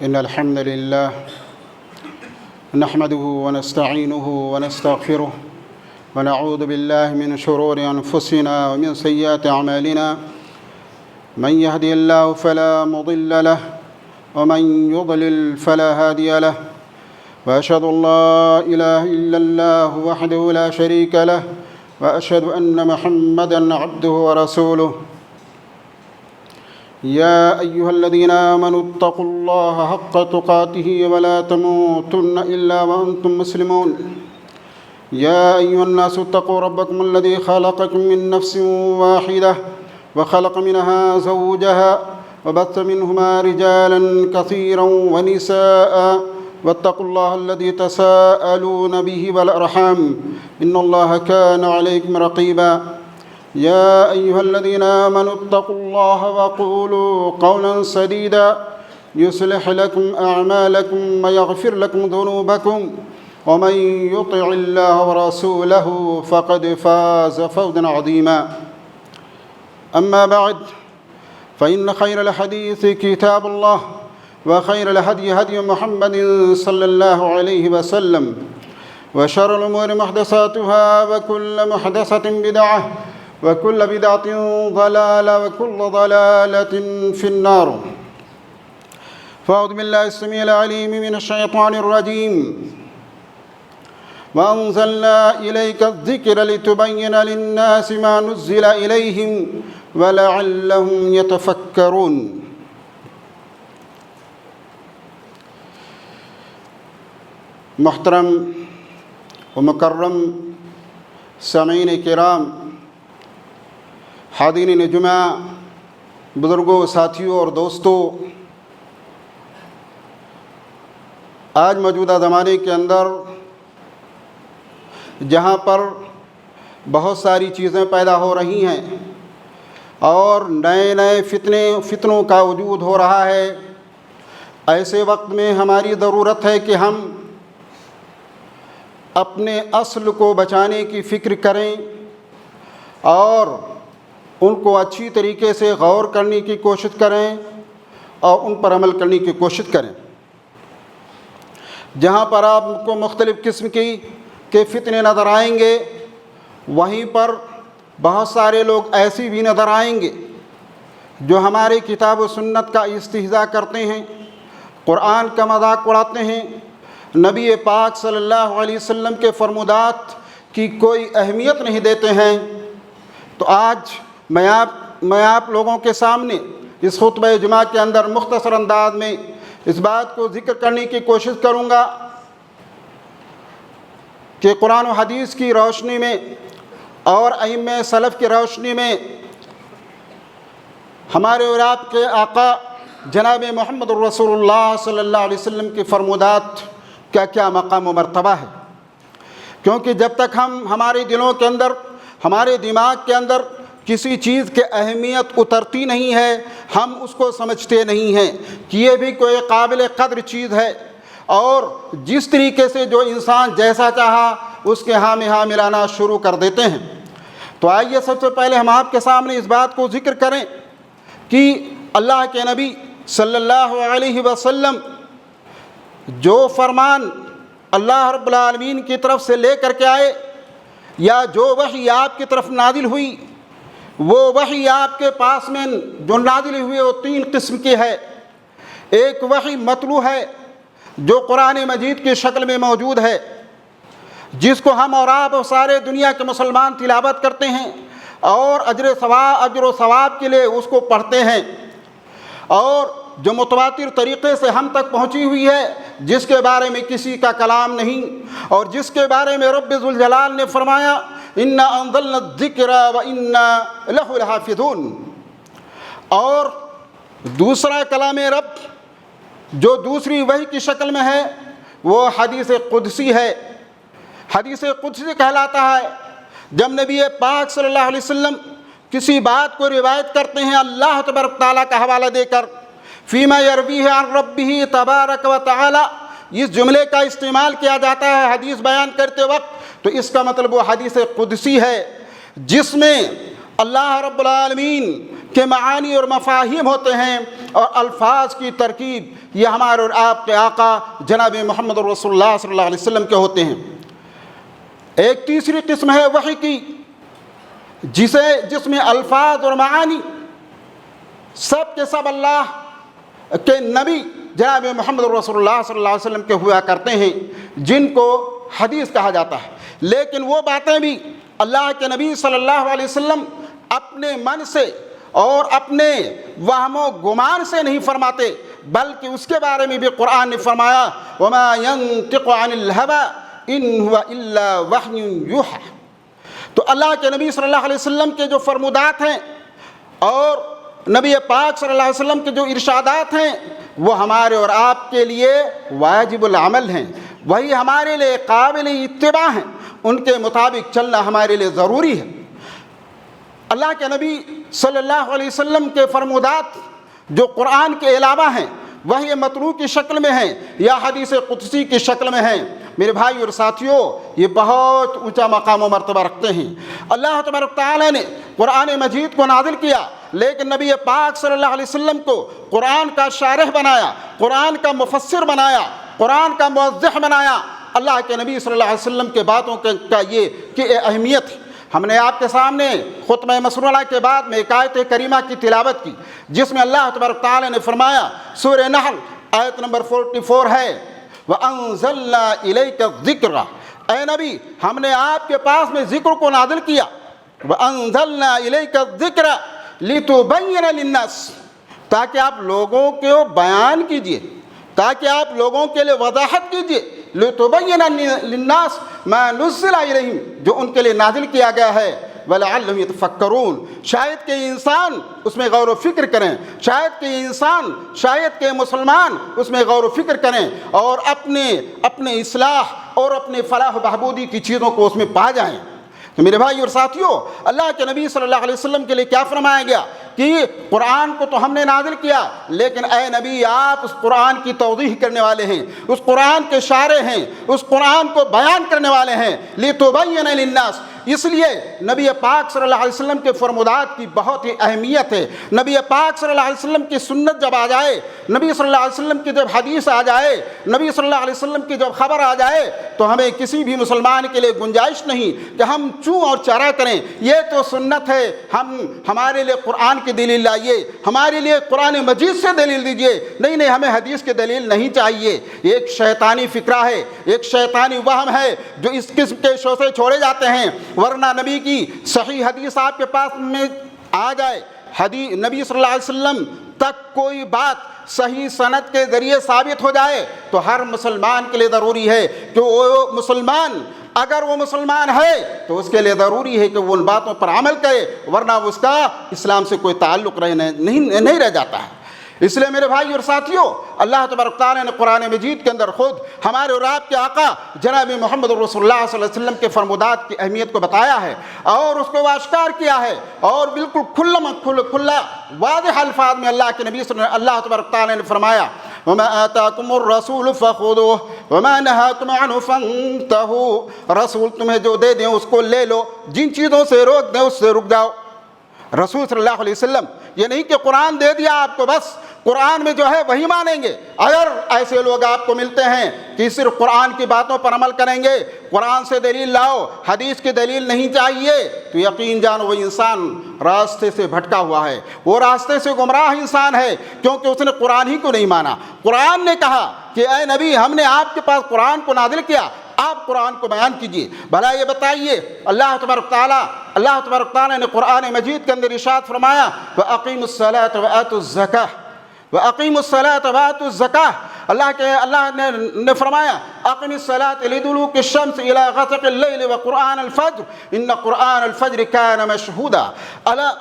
إن الحمد لله نحمده ونستعينه ونستغفره ونعوذ بالله من شرور أنفسنا ومن سيئات أعمالنا من يهدي الله فلا مضل له ومن يضلل فلا هادي له وأشهد أن لا إله إلا الله وحده لا شريك له وأشهد أن محمدًا عبده ورسوله يا أيها الذين آمنوا اتقوا الله حق تقاته ولا تموتن إلا وأنتم مسلمون يا أيها الناس اتقوا ربكم الذي خلقكم من نفس واحدة وخلق منها زوجها وبث منهما رجالا كثيرا ونساء واتقوا الله الذي تساءلون به والأرحام إن الله كان عليكم رقيبا يا أيها الذين آمنوا اتقوا الله وقولوا قولا سديدا يصلح لكم أعمالكم ويغفر لكم ذنوبكم ومن يطع الله ورسوله فقد فاز فوزا عظيما أما بعد فإن خير الحديث كتاب الله وخير الهدي هدي محمد صلى الله عليه وسلم وشر الأمور محدثاتها وكل محدثة بدعة وكل بدعة ضلالة وكل ضلالة في النار فأعوذ بالله السميع العليم من الشيطان الرجيم وأنزلنا إليك الذكر لتبين للناس ما نزل إليهم ولعلهم يتفكرون محترم و مکرم سامعین کرام، حاضرین جمعہ، بزرگوں، ساتھیوں اور دوستوں، آج موجودہ زمانے کے اندر جہاں پر بہت ساری چیزیں پیدا ہو رہی ہیں اور نئے نئے فتنوں کا وجود ہو رہا ہے، ایسے وقت میں ہماری ضرورت ہے کہ ہم اپنے اصل کو بچانے کی فکر کریں اور ان کو اچھی طریقے سے غور کرنے کی کوشش کریں اور ان پر عمل کرنے کی کوشش کریں۔ جہاں پر آپ کو مختلف قسم کے فتنے نظر آئیں گے، وہیں پر بہت سارے لوگ ایسی بھی نظر آئیں گے جو ہماری کتاب و سنت کا استہزاء کرتے ہیں، قرآن کا مذاق اڑاتے ہیں، نبی پاک صلی اللہ علیہ وسلم کے فرمودات کی کوئی اہمیت نہیں دیتے ہیں۔ تو آج میں آپ لوگوں کے سامنے اس خطبہ جمعہ کے اندر مختصر انداز میں اس بات کو ذکر کرنے کی کوشش کروں گا کہ قرآن و حدیث کی روشنی میں اور ائمہ سلف کی روشنی میں ہمارے اور آپ کے آقا جناب محمد الرسول اللہ صلی اللہ علیہ وسلم کے فرمودات کا کیا مقام و مرتبہ ہے، کیونکہ جب تک ہمارے دلوں کے اندر، ہمارے دماغ کے اندر کسی چیز کی اہمیت اترتی نہیں ہے، ہم اس کو سمجھتے نہیں ہیں کہ یہ بھی کوئی قابل قدر چیز ہے، اور جس طریقے سے جو انسان جیسا چاہا اس کے ہاں میں ہاں ملانا شروع کر دیتے ہیں۔ تو آئیے سب سے پہلے ہم آپ کے سامنے اس بات کو ذکر کریں کہ اللہ کے نبی صلی اللہ علیہ وسلم جو فرمان اللہ رب العالمین کی طرف سے لے کر کے آئے، یا جو وحی آپ کی طرف نازل ہوئی، وہ وحی آپ کے پاس میں جو نازل ہوئی وہ تین قسم کی ہے۔ ایک وحی متلو ہے جو قرآن مجید کی شکل میں موجود ہے، جس کو ہم اور آپ اور سارے دنیا کے مسلمان تلاوت کرتے ہیں اور اجر و ثواب کے لیے اس کو پڑھتے ہیں، اور جو متواتر طریقے سے ہم تک پہنچی ہوئی ہے، جس کے بارے میں کسی کا کلام نہیں، اور جس کے بارے میں رب ذوالجلال نے فرمایا اِنَّا أَنزَلْنَا الذِّكْرَ وَإِنَّا لَهُ لَحَافِظُونَ۔ اور دوسرا کلام رب جو دوسری وحی کی شکل میں ہے وہ حدیث قدسی ہے۔ حدیث قدسی کہلاتا ہے جب نبی پاک صلی اللہ علیہ وسلم کسی بات کو روایت کرتے ہیں اللہ تبارک تعالیٰ کا حوالہ دے کر، فیما یرویہ عن ربہ تبارک و تعالی، اس جملے کا استعمال کیا جاتا ہے حدیث بیان کرتے وقت، تو اس کا مطلب وہ حدیث قدسی ہے جس میں اللہ رب العالمین کے معانی اور مفاہیم ہوتے ہیں اور الفاظ کی ترکیب یہ ہمارے اور آپ کے آقا جناب محمد رسول اللہ صلی اللہ علیہ وسلم کے ہوتے ہیں۔ ایک تیسری قسم ہے وحی کی، جس میں الفاظ اور معانی سب کے سب اللہ کے نبی جناب محمد رسول اللہ صلی اللہ علیہ وسلم کے ہوا کرتے ہیں، جن کو حدیث کہا جاتا ہے۔ لیکن وہ باتیں بھی اللہ کے نبی صلی اللہ علیہ وسلم اپنے من سے اور اپنے وہم و گمان سے نہیں فرماتے، بلکہ اس کے بارے میں بھی قرآن نے فرمایا وَمَا يَنطِقُ عَنِ الْهَوَىٰ إِنْ هُوَ إِلَّا وَحْيٌ يُوحَىٰ۔ تو اللہ کے نبی صلی اللہ علیہ وسلم کے جو فرمودات ہیں اور نبی پاک صلی اللہ علیہ وسلم کے جو ارشادات ہیں وہ ہمارے اور آپ کے لیے واجب العمل ہیں، وہی ہمارے لیے قابل اتباع ہیں، ان کے مطابق چلنا ہمارے لیے ضروری ہے۔ اللہ کے نبی صلی اللہ علیہ وسلم کے فرمودات جو قرآن کے علاوہ ہیں، وحی مطلوع کی شکل میں ہیں یا حدیث قدسی کی شکل میں ہیں، میرے بھائی اور ساتھیوں یہ بہت اونچا مقام و مرتبہ رکھتے ہیں۔ اللہ تبارک تعالیٰ نے قرآن مجید کو نازل کیا، لیکن نبی پاک صلی اللہ علیہ وسلم کو قرآن کا شارح بنایا، قرآن کا مفسر بنایا، قرآن کا موضح بنایا۔ اللہ کے نبی صلی اللہ علیہ وسلم کے باتوں کا یہ کہ اہمیت ہے۔ ہم نے آپ کے سامنے خطبہ مسنونہ کے بعد میں ایک آیت کریمہ کی تلاوت کی، جس میں اللہ تبارک تعالیٰ نے فرمایا، سورہ نحل آیت نمبر 44 ہے وَأَنزَلْنَا إِلَيْكَ الذِّكْرَ، اے نبی ہم نے آپ کے پاس میں ذکر کو نازل کیا، وَأَنزَلْنَا إِلَيْكَ الذِّكْرَ لِتُبَيِّنَ لِلنَّاسِ، تاکہ آپ لوگوں کو بیان کیجئے، تاکہ آپ لوگوں کے لیے وضاحت کیجئے، لِتُبَيِّنَ لِلنَّاسِ مَا نُزِّلَ إِلَيْهِمْ، جو ان کے لیے نازل کیا گیا ہے، وَلَعَلَّهُمْ يَتَفَكَّرُونَ، شاید کہ انسان اس میں غور و فکر کریں، شاید کہ مسلمان اس میں غور و فکر کریں اور اپنے اصلاح اور اپنے فلاح و بہبودی کی چیزوں کو اس میں پا جائیں۔ تو میرے بھائی اور ساتھیوں، اللہ کے نبی صلی اللہ علیہ وسلم کے لیے کیا فرمایا گیا کہ قرآن کو تو ہم نے نازل کیا، لیکن اے نبی آپ اس قرآن کی توضیح کرنے والے ہیں، اس قرآن کے شارح ہیں، اس قرآن کو بیان کرنے والے ہیں، لِتُبَيِّنَ لِلنَّاسِ۔ اس لیے نبی پاک صلی اللہ علیہ وسلم کے فرمودات کی بہت ہی اہمیت ہے۔ نبی پاک صلی اللہ علیہ وسلم کی سنت جب آ جائے، نبی صلی اللہ علیہ وسلم کی جب حدیث آ جائے، نبی صلی اللہ علیہ وسلم کی جب خبر آ جائے، تو ہمیں کسی بھی مسلمان کے لیے گنجائش نہیں کہ ہم چوں اور چرا کریں، یہ تو سنت ہے، ہمارے لیے قرآن کی دلیل لائیے، ہمارے لیے قرآن مجید سے دلیل دیجئے، نہیں ہمیں حدیث کی دلیل نہیں چاہیے۔ ایک شیطانی فکرہ ہے، ایک شیطانی وہم ہے جو اس قسم کے شوشے چھوڑے جاتے ہیں، ورنہ نبی کی صحیح حدیث آپ کے پاس میں آ جائے، نبی صلی اللہ علیہ وسلم تک کوئی بات صحیح سند کے ذریعے ثابت ہو جائے تو ہر مسلمان کے لیے ضروری ہے کہ اگر وہ مسلمان ہے تو اس کے لیے ضروری ہے کہ وہ ان باتوں پر عمل کرے، ورنہ اس کا اسلام سے کوئی تعلق نہیں رہ جاتا ہے۔ اس لیے میرے بھائی اور ساتھیوں، اللہ تبارک تعالیٰ نے قرآن مجید کے اندر خود ہمارے اور آپ کے آقا جناب محمد رسول اللہ صلی اللہ علیہ وسلم کے فرمودات کی اہمیت کو بتایا ہے اور اس کو اشکار کیا ہے، اور بالکل کھلا واضح الفاظ میں اللہ کے نبی صلی اللہ تبارک تعالیٰ نے فرمایا وَمَا آتَاكُمُ الرَّسُولُ فَخُذُوهُ وَمَا نَهَاكُمْ عَنْهُ فَانْتَهُوا، رسول تمہیں جو دے دیں اس کو لے لو، جن چیزوں سے روک دیں اس سے رک جاؤ۔ رسول صلی اللہ علیہ وسلم یہ نہیں کہ قرآن دے دیا آپ کو بس قرآن میں جو ہے وہی مانیں گے۔ اگر ایسے لوگ آپ کو ملتے ہیں کہ صرف قرآن کی باتوں پر عمل کریں گے، قرآن سے دلیل لاؤ، حدیث کی دلیل نہیں چاہیے، تو یقین جانو وہ انسان راستے سے بھٹکا ہوا ہے، وہ راستے سے گمراہ انسان ہے، کیونکہ اس نے قرآن ہی کو نہیں مانا۔ قرآن نے کہا کہ اے نبی ہم نے آپ کے پاس قرآن کو نازل کیا، آپ قرآن کو بیان کیجئے۔ بھلا یہ بتائیے، اللہ تبارک تعالیٰ نے قرآن مجید کے اندر ارشاد فرمایا وَأَقِيمُوا الصَّلَاةَ وَآتُوا الزَّكَاةَ، وَأَقِيمُوا الصَّلَاةَ وَآتُوا الزَّكَاةَ، اللہ نے فرمایا اقم الصلاة لدلوک الشمس الى غسق اللیل وقرآن الفجر ان قرآن الفجر کان مشہودا۔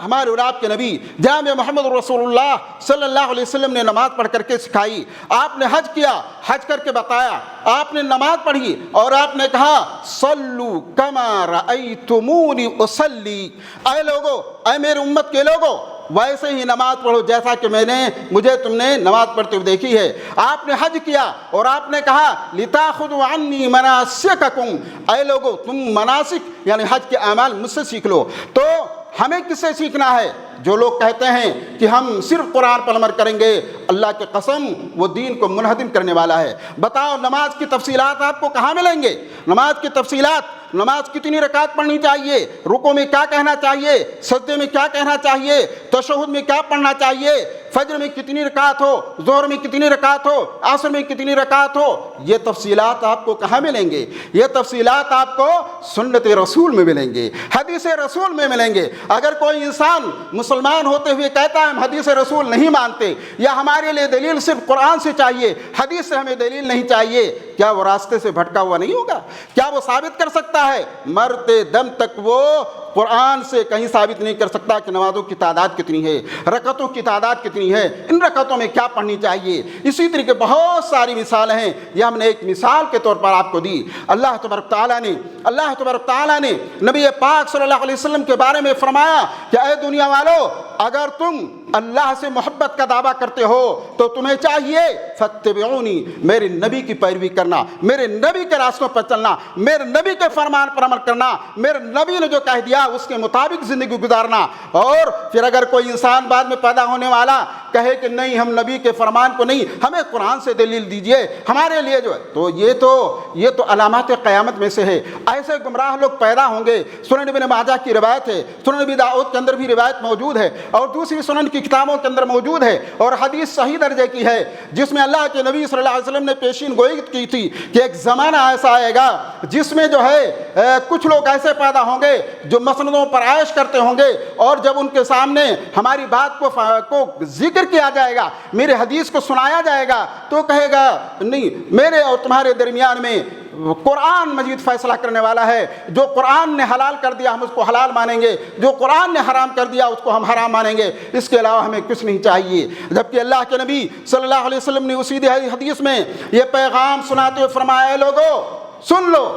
ہمارے اور آپ کے نبی جناب محمد رسول اللہ صلی اللہ علیہ وسلم نے نماز پڑھ کر کے سکھائی، آپ نے حج کیا، حج کر کے بتایا، آپ نے نماز پڑھی اور آپ نے کہا صلو کما رأیتمونی اصلی، اے لوگو، اے میرے امت کے لوگو ویسے ہی نماز پڑھو جیسا کہ مجھے تم نے نماز پڑھتے ہوئے دیکھی ہے۔ آپ نے حج کیا اور آپ نے کہا لِتَأْخُذُوا عَنِّي مَنَاسِكَكُمْ، اے لوگو تم مناسک یعنی حج کے اعمال مجھ سے سیکھ لو۔ تو ہمیں کس سے سیکھنا ہے؟ جو لوگ کہتے ہیں کہ ہم صرف قرآن پر عمل کریں گے، اللہ کی قسم وہ دین کو منہدم کرنے والا ہے۔ بتاؤ نماز کی تفصیلات آپ کو کہاں ملیں گے؟ نماز کی تفصیلات، نماز کتنی رکعت پڑھنی چاہیے، رکوع میں کیا کہنا چاہیے، سجدے میں کیا کہنا چاہیے، تشہد میں کیا پڑھنا چاہیے، فجر میں کتنی رکعت ہو، ظہر میں کتنی رکعت ہو، عصر میں کتنی رکعت ہو، یہ تفصیلات آپ کو کہاں ملیں گے؟ یہ تفصیلات آپ کو سنت رسول میں ملیں گے، حدیث رسول میں ملیں گے۔ اگر کوئی انسان مسلمان ہوتے ہوئے کہتا ہے ہم حدیث رسول نہیں مانتے، یا ہمارے لیے دلیل صرف قرآن سے چاہیے، حدیث سے ہمیں دلیل نہیں چاہیے، کیا وہ راستے سے بھٹکا ہوا نہیں ہوگا؟ کیا وہ ثابت کر سکتا ہے؟ مرتے دم تک وہ قرآن سے کہیں ثابت نہیں کر سکتا کہ نمازوں کی تعداد کتنی ہے، رکعتوں کی تعداد کتنی ہے، ان رکعتوں میں کیا پڑھنی چاہیے۔ اسی طریقے بہت ساری مثالیں ہیں، یہ ہم نے ایک مثال کے طور پر آپ کو دی۔ اللہ تبارک تعالیٰ نے نبی پاک صلی اللہ علیہ وسلم کے بارے میں فرمایا کہ اے دنیا والو، اگر تم اللہ سے محبت کا دعویٰ کرتے ہو تو تمہیں چاہیے فاتبعونی، میرے نبی کی پیروی کرنا، میرے نبی کے راستوں پر چلنا، میرے نبی کے فرمان پر عمل کرنا، میرے نبی نے جو کہہ دیا اس کے مطابق زندگی گزارنا۔ اور پھر اگر کوئی انسان بعد میں پیدا ہونے والا کہے کہ نہیں ہم نبی کے فرمان کو نہیں، ہمیں قرآن سے دلیل دیجئے ہمارے لیے جو ہے، تو یہ تو علامات قیامت میں سے ہے۔ ایسے گمراہ لوگ پیدا ہوں گے۔ سنن ابن ماجہ کی روایت ہے، سنن ابی داؤد کے اندر بھی روایت موجود ہے، اور دوسری سنن کی کتابوں کے اندر موجود ہے، اور حدیث صحیح درجے کی ہے، جس میں اللہ کے نبی صلی اللہ علیہ وسلم نے پیشین گوئی کی تھی کہ ایک زمانہ ایسا آئے گا جس میں جو ہے کچھ لوگ ایسے پیدا ہوں گے جو مسندوں پر عائش کرتے ہوں گے، اور جب ان کے سامنے ہماری بات کو ذکر کیا جائے گا، میرے حدیث کو سنایا جائے گا، تو کہے گا نہیں، میرے اور تمہارے درمیان میں قرآن مجید فیصلہ کرنے والا ہے۔ جو قرآن نے حلال کر دیا ہم اس کو حلال مانیں گے، جو قرآن نے حرام کر دیا اس کو ہم حرام مانیں گے، اس کے علاوہ ہمیں کچھ نہیں چاہیے۔ جبکہ اللہ کے نبی صلی اللہ علیہ وسلم نے اسی حدیث میں یہ پیغام سناتے ہوئے فرمایا، اے لوگو سن لو،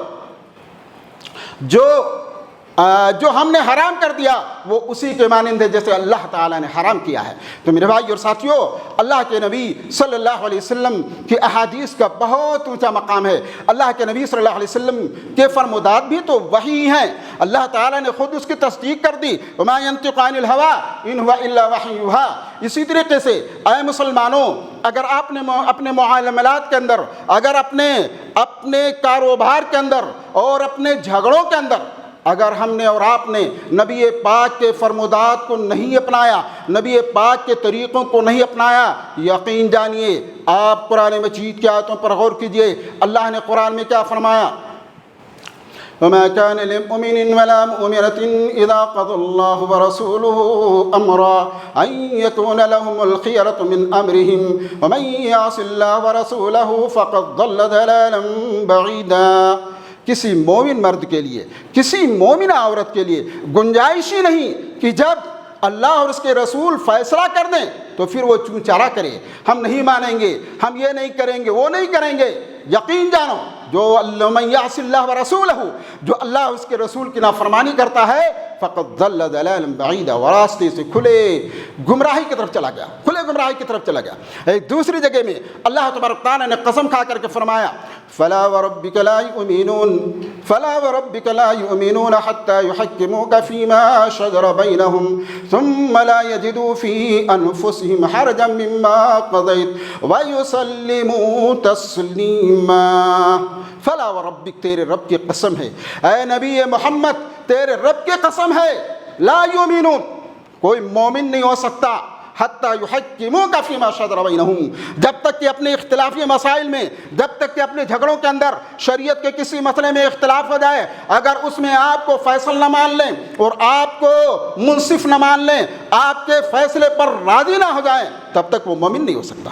جو ہم نے حرام کر دیا وہ اسی کے مانند ہے جیسے اللہ تعالیٰ نے حرام کیا ہے۔ تو میرے بھائی اور ساتھیوں، اللہ کے نبی صلی اللہ علیہ وسلم کی احادیث کا بہت اونچا مقام ہے۔ اللہ کے نبی صلی اللہ علیہ وسلم کے فرمودات بھی تو وحی ہیں، اللہ تعالیٰ نے خود اس کی تصدیق کر دی، وما ينطق عن الهوى ان هو الا وحی یوحی۔ اسی طریقے سے اے مسلمانوں، اگر آپ نے اپنے معاملات کے اندر، اگر اپنے کاروبار کے اندر اور اپنے جھگڑوں کے اندر اگر ہم نے اور آپ نے نبی پاک کے فرمودات کو نہیں اپنایا، نبی پاک کے طریقوں کو نہیں اپنایا، یقین جانیے آپ قرآن مجید کی آیتوں پر غور کیجئے۔ اللہ نے قرآن میں کیا فرمایا؟ وما كان لمؤمن ولا مؤمنة إذا قضى الله ورسوله أمرا أن يكون لهم الخيرة من أمرهم ومن يعص الله ورسوله فقد ضل ضلالا بعيدا۔ کسی مومن مرد کے لیے، کسی مومنہ عورت کے لیے گنجائش ہی نہیں کہ جب اللہ اور اس کے رسول فیصلہ کر دیں تو پھر وہ چون چارہ کرے، ہم نہیں مانیں گے، ہم یہ نہیں کریں گے، وہ نہیں کریں گے۔ یقین جانو جو من یعص اللہ ورسولہ، جو اللہ اور اس کے رسول کی نافرمانی کرتا ہے، فقد ضل ضلالا بعیدا، وہ راستے سے کھلے گمراہی کی طرف چلا گیا، کھلے گمراہی کی طرف چلا گیا۔ ایک دوسری جگہ میں اللہ تبارک تعالیٰ نے قسم کھا کر کے فرمایا، فلا وربک لا یؤمنون حتی یحکموک فیما شجر بینہم ثم لا یجدوا فی انفسہم حرجا مما قضیت ویسلموا تسلیما۔ فلا وربک، تیرے رب کی قسم ہے، اے نبی محمد تیرے رب کی قسم ہے، لا یؤمنون، کوئی مومن نہیں ہو سکتا، حتی یحکموک فیما شجر بینہم، جب تک کہ اپنے اختلافی مسائل میں، جب تک کہ اپنے جھگڑوں کے اندر شریعت کے کسی مسئلے میں اختلاف ہو جائے، اگر اس میں آپ کو فیصل نہ مان لیں اور آپ کو منصف نہ مان لیں، آپ کے فیصلے پر راضی نہ ہو جائیں، تب تک وہ مومن نہیں ہو سکتا۔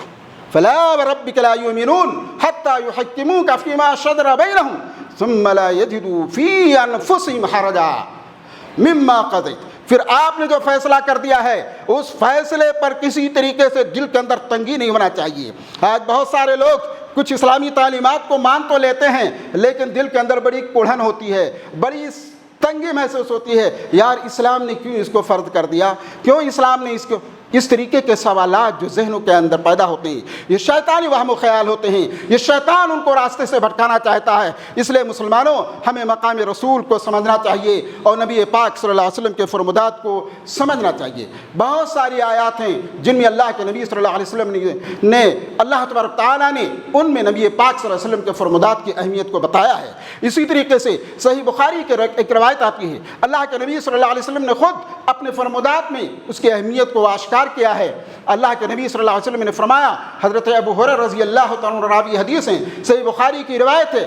فلا وربک لا یؤمنون حتی یحکموک فیما شجر بینہم ثم لا یجدوا فی انفسہم حرجا مما قضیت، پھر آپ نے جو فیصلہ کر دیا ہے اس فیصلے پر کسی طریقے سے دل کے اندر تنگی نہیں ہونا چاہیے۔ آج بہت سارے لوگ کچھ اسلامی تعلیمات کو مان تو لیتے ہیں لیکن دل کے اندر بڑی کوڑھن ہوتی ہے، بڑی تنگی محسوس ہوتی ہے، یار اسلام نے کیوں اس کو فرض کر دیا، کیوں اسلام نے اس کو، اس طریقے کے سوالات جو ذہنوں کے اندر پیدا ہوتے ہیں، یہ شیطانی وہم و خیال ہوتے ہیں، یہ شیطان ان کو راستے سے بھٹکانا چاہتا ہے۔ اس لیے مسلمانوں، ہمیں مقام رسول کو سمجھنا چاہیے اور نبی پاک صلی اللہ علیہ وسلم کے فرمودات کو سمجھنا چاہیے۔ بہت ساری آیات ہیں جن میں اللہ کے نبی صلی اللہ علیہ وسلم نے اللہ تبارک تعالیٰ نے ان میں نبی پاک صلی اللہ علیہ وسلم کے فرمودات کی اہمیت کو بتایا ہے۔ اسی طریقے سے صحیح بخاری کے ایک روایت آتی ہے، اللہ کے نبی صلی اللہ علیہ وسلم نے خود اپنے فرمودات میں اس کی اہمیت کو آشکار کیا ہے۔ اللہ کے نبی صلی اللہ علیہ وسلم نے فرمایا، حضرت ابو ہریرہ رضی اللہ تعالیٰ عنہ راوی حدیث ہیں، صحیح بخاری کی روایت ہے،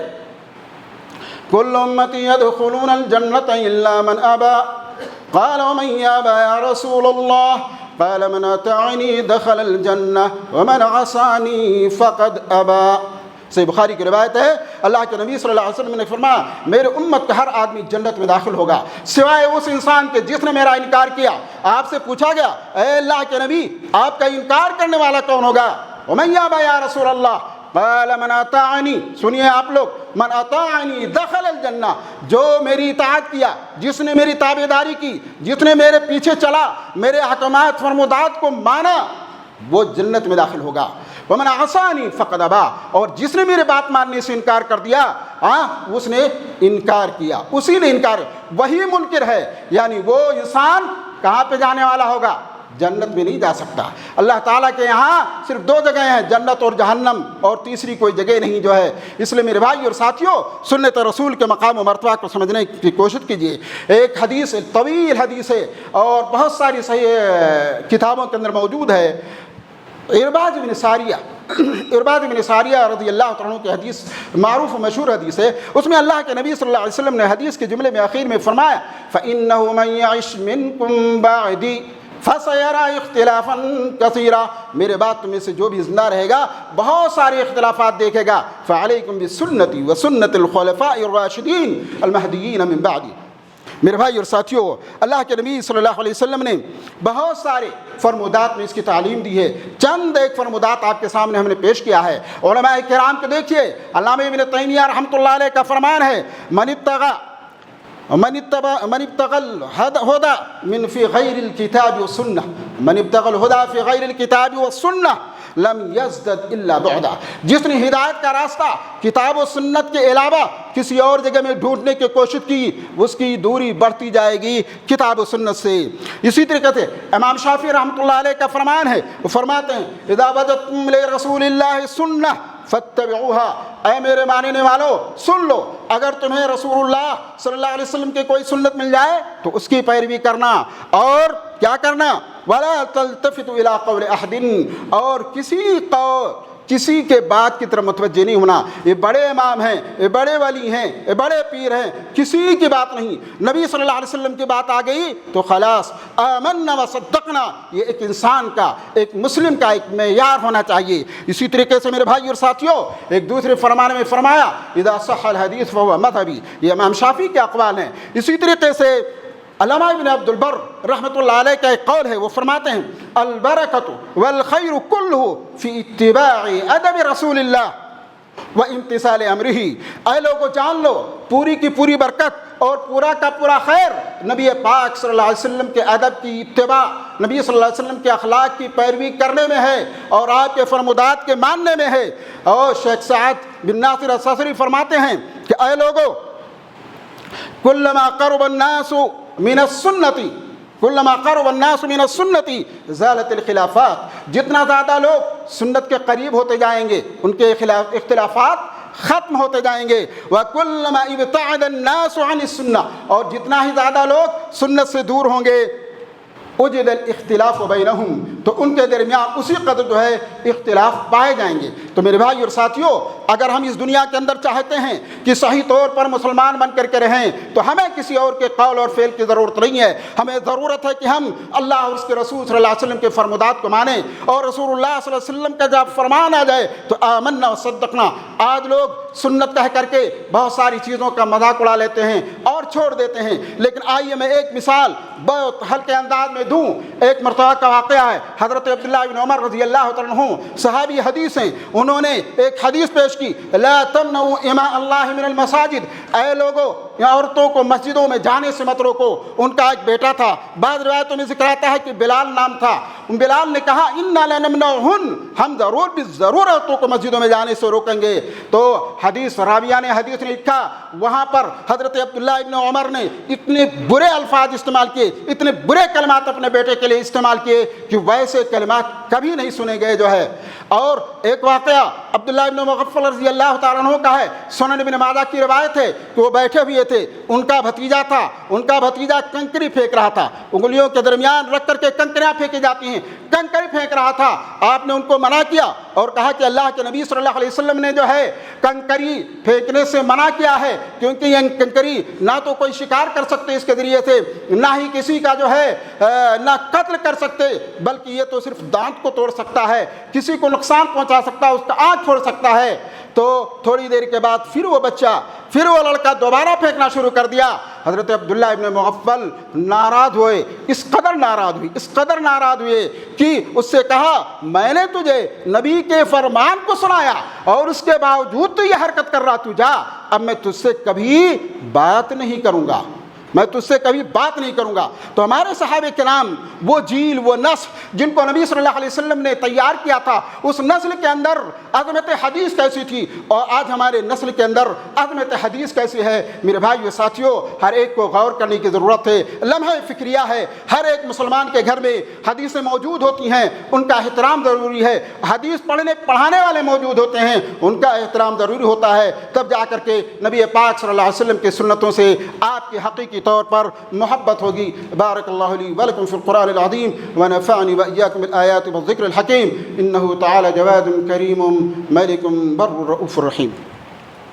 کل امتی يدخلون الجنة الا من ابى قال ومن يابى يا رسول اللہ قال من اطاعنی دخل الجنة ومن عصانی فقد ابى۔ صحیح بخاری کی روایت ہے، اللہ کے نبی صلی اللہ علیہ وسلم نے فرمایا، میرے امت کا ہر آدمی جنت میں داخل ہوگا سوائے اس انسان کے جس نے میرا انکار کیا۔ آپ سے پوچھا گیا، اے اللہ کے نبی، آپ کا انکار کرنے والا کون ہوگا؟ ومن یابی یا رسول اللہ قال من اطاعنی، سنیے آپ لوگ، من اطاعنی دخل الجنہ، جو میری اطاعت کیا، جس نے میری تابعداری کی، جس نے میرے پیچھے چلا، میرے احکامات فرمودات کو مانا، وہ جنت میں داخل ہوگا۔ ومن عصانی فقد ابا، اور جس نے میرے بات ماننے سے انکار کر دیا، اس نے انکار کیا، اسی نے انکار، وہی منکر ہے، یعنی وہ انسان کہاں پہ جانے والا ہوگا؟ جنت میں نہیں جا سکتا۔ اللہ تعالیٰ کے یہاں صرف دو جگہیں ہیں، جنت اور جہنم، اور تیسری کوئی جگہ نہیں جو ہے۔ اس لیے میرے بھائی اور ساتھیوں، سنت رسول کے مقام و مرتبہ کو سمجھنے کی کوشش کیجیے۔ ایک حدیث، طویل حدیث ہے اور بہت ساری صحیح کتابوں کے اندر موجود ہے، ارباز بن ساریہ رضی اللہ عنہ کی حدیث، معروف و مشہور حدیث ہے۔ اس میں اللہ کے نبی صلی اللہ علیہ وسلم نے حدیث کے جملے میں آخر میں فرمایا، فَإِنَّهُ مَن يَعِشْ مِنكُم بَعْدِي فَسَيَرَىٰ اخْتِلَافًا كَثِيرًا، میرے بعد تم میں سے جو بھی زندہ رہے گا بہت سارے اختلافات دیکھے گا۔ فَعَلَيْكُمْ بِسُنَّتِي وَسُنَّةِ الْخُلَفَاءِ الرَّاشِدِينَ الْمَهْدِيِّينَ مِن بَعْدِي۔ میرے بھائی اور ساتھیوں، اللہ کے نبی صلی اللہ علیہ وسلم نے بہت سارے فرمودات میں اس کی تعلیم دی ہے۔ چند ایک فرمودات آپ کے سامنے ہم نے پیش کیا ہے۔ علماء کرام کو دیکھیے، علامہ ابن تیمیہ رحمۃ اللہ علیہ کا فرمان ہے، من ابتغى الهدى من في غير الكتاب والسنة، من ابتغى الهدى في غير الكتاب والسنة لم يزدد الا بعدا، جس نے ہدایت کا راستہ کتاب و سنت کے علاوہ کسی اور جگہ میں ڈھونڈنے کی کوشش کی، اس کی دوری بڑھتی جائے گی کتاب و سنت سے۔ اسی طریقے سے امام شافعی رحمۃ اللہ علیہ کا فرمان ہے، وہ فرماتے ہیں، اذا وجدتم لرسول اللہ سنہ فاتبعوها، اے میرے ماننے والو سن لو، اگر تمہیں رسول اللہ صلی اللہ علیہ وسلم کی کوئی سنت مل جائے تو اس کی پیروی کرنا، اور کیا کرنا؟ ولا تلتفتوا الى قول احد، اور کسی کے بات کی طرف متوجہ نہیں ہونا۔ یہ بڑے امام ہیں، یہ بڑے ولی ہیں، یہ بڑے پیر ہیں، کسی کی بات نہیں، نبی صلی اللہ علیہ وسلم کی بات آ گئی تو خلاص، آمنا و صدقنا، یہ ایک انسان کا، ایک مسلم کا ایک معیار ہونا چاہیے۔ اسی طریقے سے میرے بھائی اور ساتھیوں، ایک دوسرے فرمان میں فرمایا، اذا صح الحدیث فهو مذهبی، یہ امام شافعی کے اقوال ہیں۔ اسی طریقے سے علامہ ابن عبد البر رحمۃ اللہ علیہ کا ایک قول ہے، وہ فرماتے ہیں، البرکۃ والخیر کلہ فی اتباع ادب رسول اللہ و امتثال امرہ، اے لوگو جان لو، پوری کی پوری برکت اور پورا کا پورا خیر نبی پاک صلی اللہ علیہ وسلم کے ادب کی اتباع، نبی صلی اللہ علیہ وسلم کے اخلاق کی پیروی کرنے میں ہے اور آپ کے فرمودات کے ماننے میں ہے۔ اور شیخ سعد بن ناصر السسری فرماتے ہیں کہ اے لوگو، کلما قرب الناس من السنتی، کلما قرب الناس من السنتی زالت الخلافات، جتنا زیادہ لوگ سنت کے قریب ہوتے جائیں گے ان کے اختلافات ختم ہوتے جائیں گے۔ وَكُلَّمَا ابْتَعَدَ النَّاسُ عَنِ السُّنَّةِ، اور جتنا ہی زیادہ لوگ سنت سے دور ہوں گے، وجد الاختلاف بینہم، تو ان کے درمیان اسی قدر جو ہے اختلاف پائے جائیں گے۔ تو میرے بھائی اور ساتھیوں، اگر ہم اس دنیا کے اندر چاہتے ہیں کہ صحیح طور پر مسلمان بن کر کے رہیں تو ہمیں کسی اور کے قول اور فعل کی ضرورت نہیں ہے۔ ہمیں ضرورت ہے کہ ہم اللہ اور اس کے رسول صلی اللہ علیہ وسلم کے فرمودات کو مانیں، اور رسول اللہ صلی اللہ علیہ وسلم کا جب فرمان آ جائے تو آمنا و صدقنا۔ آج لوگ سنت کہہ کر کے بہت ساری چیزوں کا مذاق اڑا لیتے ہیں اور چھوڑ دیتے ہیں، لیکن آئیے میں ایک مثال بہت ہلکے انداز میں دوں۔ ایک مرتبہ کا واقعہ ہے، حضرت عبداللہ بن عمر رضی اللہ تعالیٰ عنہ صحابی حدیث ہیں، انہوں نے ایک حدیث پیش کی، لا تمنعوا اماء اللہ من المساجد، اے لوگوں عورتوں کو مسجدوں میں جانے سے مت روکو۔ ان کا ایک بیٹا تھا، بعض روایتوں میں ذکر آتا ہے کہ بلال نام تھا، بلال نے کہا انا لنمنعہن، ہم ضرور عورتوں کو مسجدوں میں جانے سے روکیں گے۔ تو حدیث راویہ نے حدیث نے لکھا وہاں پر حضرت عبداللہ ابن عمر نے اتنے برے الفاظ استعمال کیے، اتنے برے کلمات اپنے بیٹے کے لیے استعمال کیے کہ ویسے کلمات کبھی نہیں سنے گئے جو ہے۔ اور ایک واقعہ عبداللہ ابن مغفل رضی اللہ تعالیٰ عنہ کا ہے، سنن ابن ماجہ کی روایت ہے کہ وہ بیٹھے ہوئے تھے، ان کا بھتیجا تھا، ان کا بھتیجا کنکری پھینک رہا تھا، انگلیوں کے درمیان رکھ کر کے کنکریاں پھینکی جاتی ہیں، کنکری پھینک رہا تھا۔ آپ نے ان کو منع کیا اور کہا کہ اللہ کے نبی صلی اللہ علیہ وسلم نے جو ہے کنکری پھینکنے سے منع کیا ہے، کیونکہ یہ کنکری نہ تو کوئی شکار کر سکتے اس کے ذریعے سے، نہ ہی کسی کا جو ہے نہ قتل کر سکتے، بلکہ یہ تو صرف دانت کو توڑ سکتا ہے، کسی کو نقصان پہنچا سکتا ہے، اس کا آنکھ پھوڑ سکتا ہے۔ تو تھوڑی دیر کے بعد پھر وہ لڑکا دوبارہ پھینکنا شروع کر دیا۔ حضرت عبداللہ ابن مغفل ناراض ہوئے، اس قدر ناراض ہوئے کہ اس سے کہا میں نے تجھے نبی کے فرمان کو سنایا اور اس کے باوجود تو یہ حرکت کر رہا، تو جا، اب میں تجھ سے کبھی بات نہیں کروں گا، تو ہمارے صحابہ کرام وہ جیل، وہ نسل جن کو نبی صلی اللہ علیہ وسلم نے تیار کیا تھا، اس نسل کے اندر عظمت حدیث کیسی تھی اور آج ہمارے نسل کے اندر عظمت حدیث کیسی ہے۔ میرے بھائی و ساتھیوں، ہر ایک کو غور کرنے کی ضرورت ہے، لمحہ فکریہ ہے، ہر ایک مسلمان کے گھر میں حدیثیں موجود ہوتی ہیں، ان کا احترام ضروری ہے۔ حدیث پڑھانے والے موجود ہوتے ہیں، ان کا احترام ضروری ہوتا ہے، تب جا کر کے نبی پاک صلی اللہ علیہ وسلم کی سنتوں سے آپ کی حقیقی طور پر محبت ہوگی۔ بارک اللہ لی ولکم فی القرآن العظیم ونفعنی وإیاکم بالآیات والذکر الحکیم، انہ تعالی جواد کریم ملک بر رؤوف رحیم۔